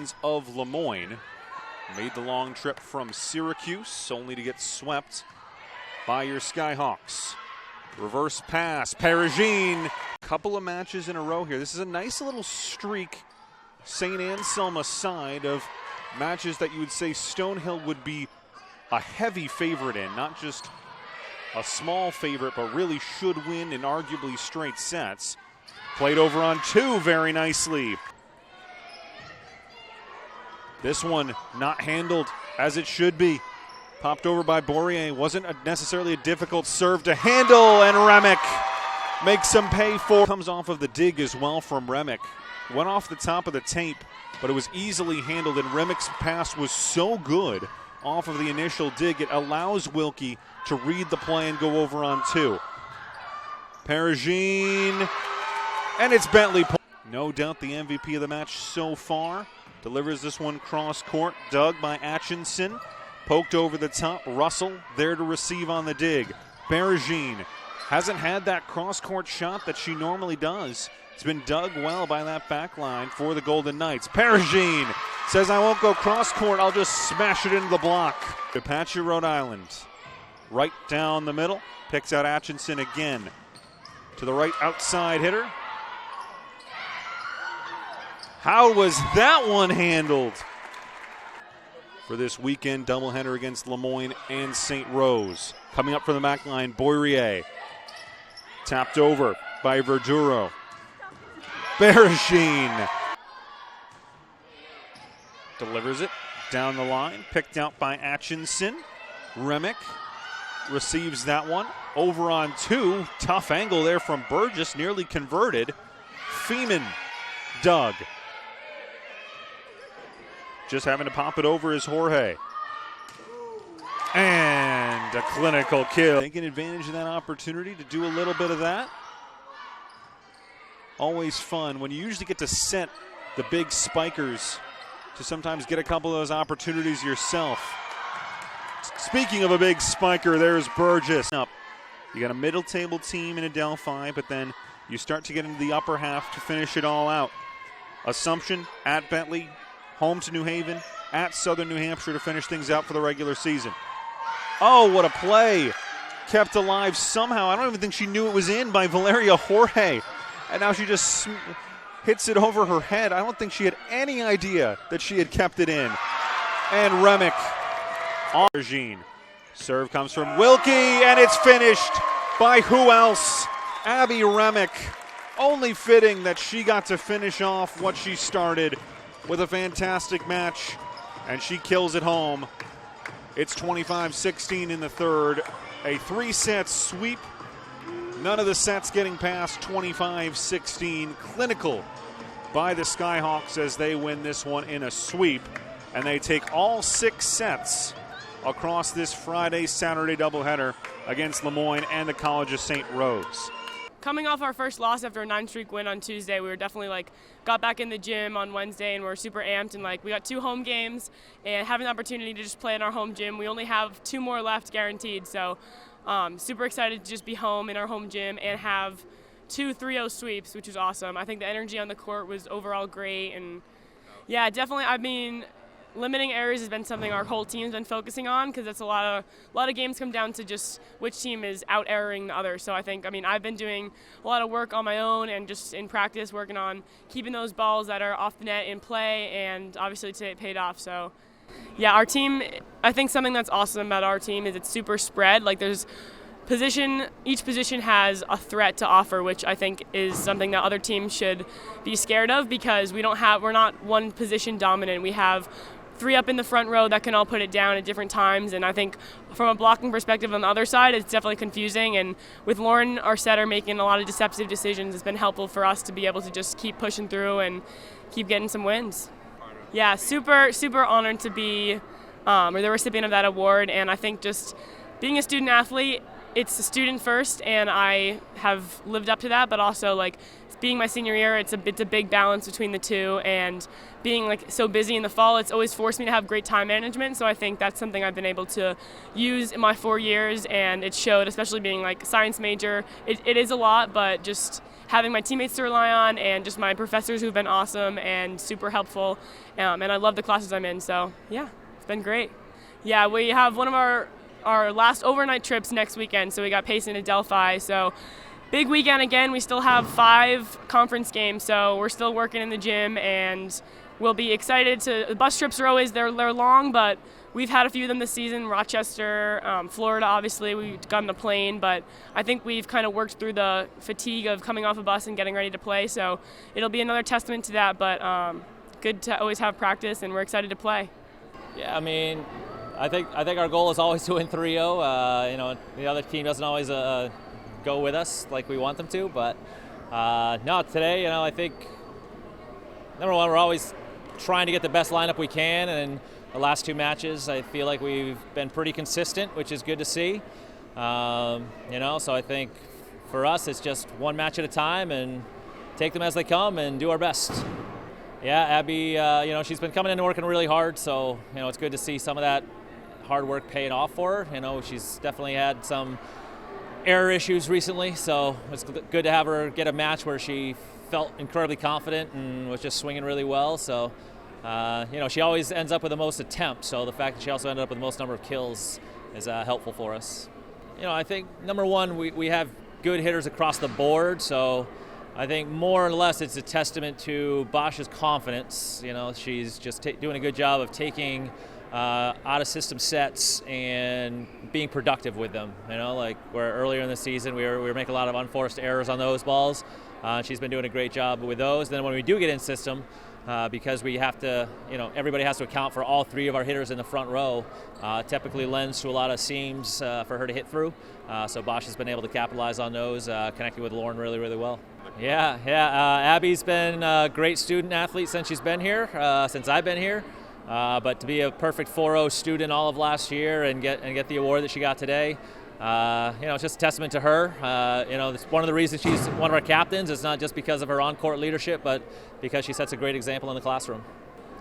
Dragons of Lemoyne made the long trip from Syracuse only to get swept by your Skyhawks. Reverse pass, Perigine. Couple of matches in a row here. This is a nice little streak, St. Anselm side, of matches that you would say Stonehill would be a heavy favorite in, not just a small favorite, but really should win in arguably straight sets. Played over on two very nicely. This one not handled as it should be. Popped over by Bourrier. Wasn't necessarily a difficult serve to handle, and Remick makes him pay for. Comes off of the dig as well from Remick. Went off the top of the tape, but it was easily handled, and Remick's pass was so good off of the initial dig, it allows Wilkie to read the play and go over on two. Perigine, and it's Bentley. No doubt the MVP of the match so far. Delivers this one cross court, dug by Atchison. Poked over the top, Russell there to receive on the dig. Perigine hasn't had that cross court shot that she normally does. It's been dug well by that back line for the Golden Knights. Perigine says, I won't go cross court, I'll just smash it into the block. Apache, Rhode Island. Right down the middle, picks out Atchison again. To the right outside hitter. How was that one handled? For this weekend doubleheader against Lemoyne and St. Rose. Coming up from the back line, Bourrier. Tapped over by Verduro. Perigine delivers it down the line, picked out by Atchison. Remick receives that one. Over on two, tough angle there from Burgess, nearly converted. Feeman dug. Just having to pop it over is Jorge. And a clinical kill. Taking advantage of that opportunity to do a little bit of that. Always fun when you usually get to set the big spikers to sometimes get a couple of those opportunities yourself. Speaking of a big spiker, there's Burgess. You got a middle table team in Adelphi, but then you start to get into the upper half to finish it all out. Assumption at Bentley, home to New Haven, at Southern New Hampshire to finish things out for the regular season. Oh, what a play. Kept alive somehow. I don't even think she knew it was in by Valeria Jorge. And now she just hits it over her head. I don't think she had any idea that she had kept it in. And Remick on Perigine. Serve comes from Wilkie, and it's finished by who else? Abby Remick. Only fitting that she got to finish off what she started with a fantastic match, and she kills it home. It's 25-16 in the third. A three-set sweep. None of the sets getting past 25-16. Clinical by the Skyhawks as they win this one in a sweep. And they take all 6 sets across this Friday-Saturday doubleheader against Lemoyne and the College of St. Rose. Coming off our first loss after a 9-streak win on Tuesday, we were definitely got back in the gym on Wednesday and we're super amped, and we got 2 home games and having the opportunity to just play in our home gym. We only have 2 more left guaranteed, so super excited to just be home in our home gym and have 2 3-0 sweeps, which was awesome. I think the energy on the court was overall great, and yeah, definitely, limiting errors has been something our whole team's been focusing on, because that's a lot of games come down to just which team is out erroring the other. So I've been doing a lot of work on my own and just in practice working on keeping those balls that are off the net in play, and obviously today it paid off. So yeah, our team, I think something that's awesome about our team is it's super spread. There's each position has a threat to offer, which I think is something that other teams should be scared of, because we're not one position dominant. We have 3 up in the front row that can all put it down at different times, and I think from a blocking perspective on the other side, it's definitely confusing, and with Lauren, our setter, making a lot of deceptive decisions, it's been helpful for us to be able to just keep pushing through and keep getting some wins. Yeah, super, super honored to be the recipient of that award, and I think just being a student athlete, it's a student first, and I have lived up to that, but also being my senior year, it's a big balance between the two, and being so busy in the fall, it's always forced me to have great time management. So I think that's something I've been able to use in my 4 years, and it showed, especially being science major. It is a lot, but just having my teammates to rely on and just my professors who've been awesome and super helpful. And I love the classes I'm in. So yeah, it's been great. Yeah, we have one of our last overnight trips next weekend. So we got Payson to Delphi. So big weekend again. We still have 5 conference games. So we're still working in the gym and we'll be excited to. The bus trips are always, they're long, but we've had a few of them this season. Rochester, Florida, obviously, we've gotten a plane, but I think we've kind of worked through the fatigue of coming off a bus and getting ready to play. So it'll be another testament to that, but good to always have practice, and we're excited to play. Yeah, I mean, I think our goal is always to win 3-0. The other team doesn't always go with us like we want them to, but no, today, I think number one, we're always trying to get the best lineup we can, and the last 2 matches, I feel like we've been pretty consistent, which is good to see. So I think for us, it's just one match at a time and take them as they come and do our best. Yeah, Abby, she's been coming in and working really hard, so, it's good to see some of that hard work paying off for her. She's definitely had some error issues recently, so it's good to have her get a match where she felt incredibly confident and was just swinging really well. So, she always ends up with the most attempts, so the fact that she also ended up with the most number of kills is helpful for us. I think number one, we have good hitters across the board, so I think more or less it's a testament to Bosch's confidence. She's just doing a good job of taking out-of-system sets and being productive with them. Like where earlier in the season we were making a lot of unforced errors on those balls. She's been doing a great job with those. Then when we do get in system, because we have to, everybody has to account for all 3 of our hitters in the front row, typically lends to a lot of seams for her to hit through. So Bosch has been able to capitalize on those, connecting with Lauren really, really well. Yeah. Abby's been a great student athlete since she's been here, since I've been here. But to be a perfect 4.0 student all of last year and get the award that she got today, it's just a testament to her. It's one of the reasons she's one of our captains. It's not just because of her on-court leadership, but because she sets a great example in the classroom.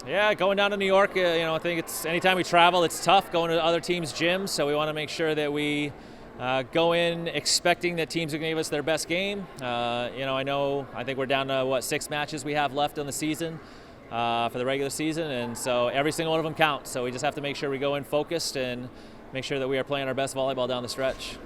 Yeah, going down to New York, I think it's anytime we travel, it's tough going to other teams' gyms. So we want to make sure that we go in expecting that teams are going to give us their best game. I think we're down to 6 matches we have left in the season for the regular season, and so every single one of them counts. So we just have to make sure we go in focused and make sure that we are playing our best volleyball down the stretch.